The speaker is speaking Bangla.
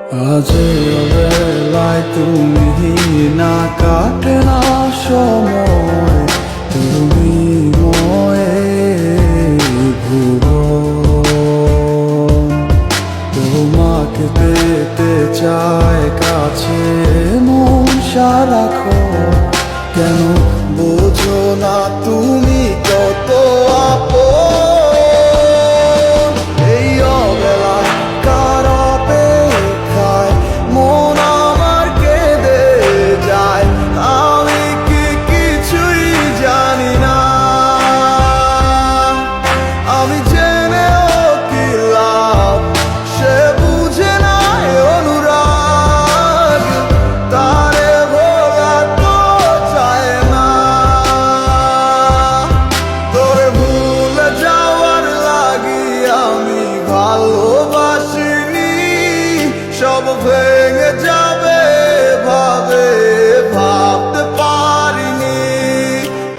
আজ বেলায় তুমি না কাটে না সময়, তুমি ময়ে ভুবন। তোমাকে পেতে চায় কাছে মন সারাক্ষণ, কেন বোঝো না তুমি কত আপন। এই অবেলায় কার অপেক্ষায় মন আমার কেঁদে যায়, আমি কি কিছুই জানি না। আমি জেনেও কি লাভ, সে বুঝে না অনুরাগ, তারে ভোলা তো চায় না। তোরে ভুলে যাওয়ার লাগি আমি ভালোবাসিনি, সব ভেঙে যাবে